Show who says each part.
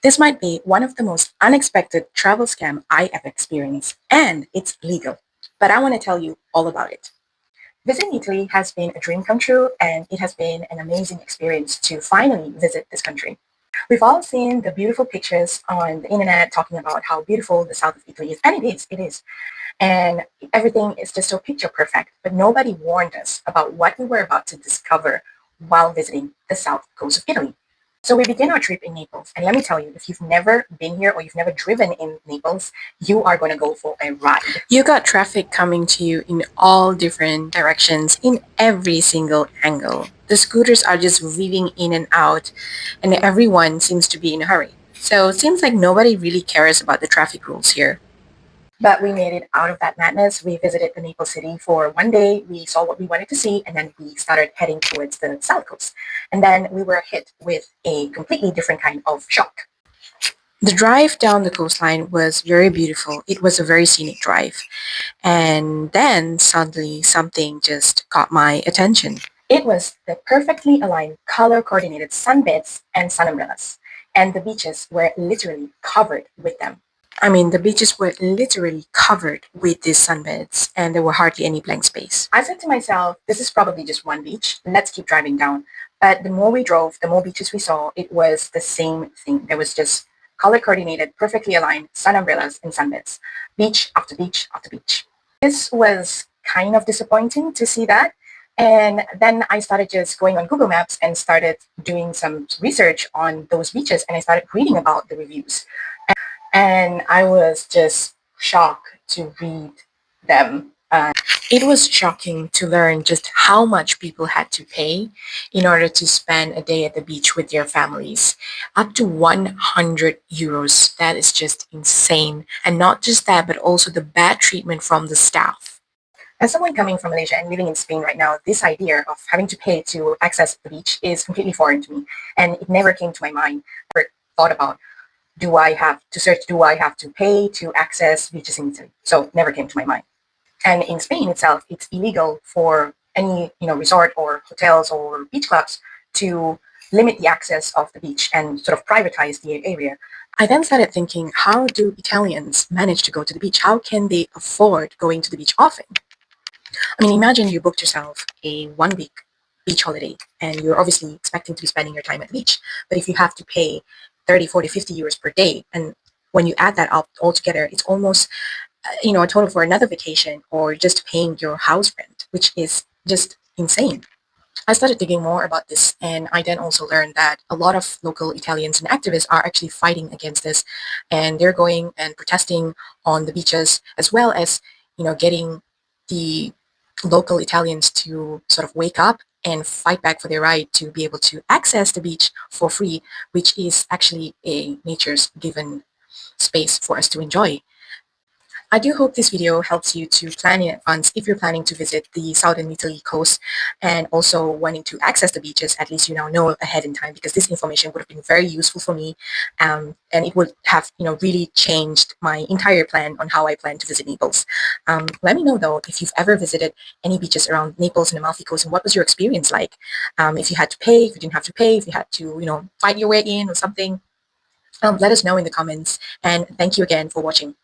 Speaker 1: This might be one of the most unexpected travel scam I ever experienced, and it's legal. But I want to tell you all about it. Visiting Italy has been a dream come true, and it has been an amazing experience to finally visit this country. We've all seen the beautiful pictures on the internet talking about how beautiful the south of Italy is, and it is. And everything is just so picture perfect, but nobody warned us about what we were about to discover while visiting the south coast of Italy. So we begin our trip in Naples, and let me tell you, if you've never been here or you've never driven in Naples, you are going to go for a ride. You got traffic coming to you in all different directions, in every single angle. The scooters are just weaving in and out, and everyone seems to be in a hurry. So it seems like nobody really cares about the traffic rules here. But we made it out of that madness. We visited the Naples city for one day. We saw what we wanted to see, and then we started heading towards the south coast. And then we were hit with a completely different kind of shock. The drive down the coastline was very beautiful. It was a very scenic drive. And then suddenly something just caught my attention. It was the perfectly aligned, color coordinated sunbeds and sun umbrellas. And the beaches were literally covered with them. The beaches were literally covered with these sunbeds, and there were hardly any blank space. I said to myself, this is probably just one beach. Let's keep driving down. But the more we drove, the more beaches we saw, it was the same thing. There was just color coordinated, perfectly aligned sun umbrellas and sunbeds, beach after beach after beach. This was kind of disappointing to see that. And then I started just going on Google Maps and started doing some research on those beaches, and I started reading about the reviews. And I was just shocked to read them. It was shocking to learn just how much people had to pay in order to spend a day at the beach with their families. Up to 100 euros. That is just insane. And not just that, but also the bad treatment from the staff. As someone coming from Malaysia and living in Spain right now, this idea of having to pay to access the beach is completely foreign to me. And it never came to my mind. I never thought about, do I have to pay to access beaches in Italy? So never came to my mind. And in Spain itself, it's illegal for any resort or hotels or beach clubs to limit the access of the beach and sort of privatize the area. I then started thinking, how do Italians manage to go to the beach? How can they afford going to the beach often? Imagine you booked yourself a 1 week beach holiday, and you're obviously expecting to be spending your time at the beach. But if you have to pay 30, 40, 50 euros per day, and when you add that up all together, it's almost a total for another vacation or just paying your house rent, which is just insane. I started digging more about this, and I then also learned that a lot of local Italians and activists are actually fighting against this, and they're going and protesting on the beaches, as well as getting the local Italians to sort of wake up and fight back for their right to be able to access the beach for free, which is actually a nature's given space for us to enjoy. I do hope this video helps you to plan in advance if you're planning to visit the southern Italy coast and also wanting to access the beaches. At least you now know ahead in time, because this information would have been very useful for me, and it would have really changed my entire plan on how I plan to visit Naples. Let me know though if you've ever visited any beaches around Naples and the Amalfi Coast, and what was your experience like? If you had to pay, if you didn't have to pay, if you had to fight your way in or something. Let us know in the comments, and thank you again for watching.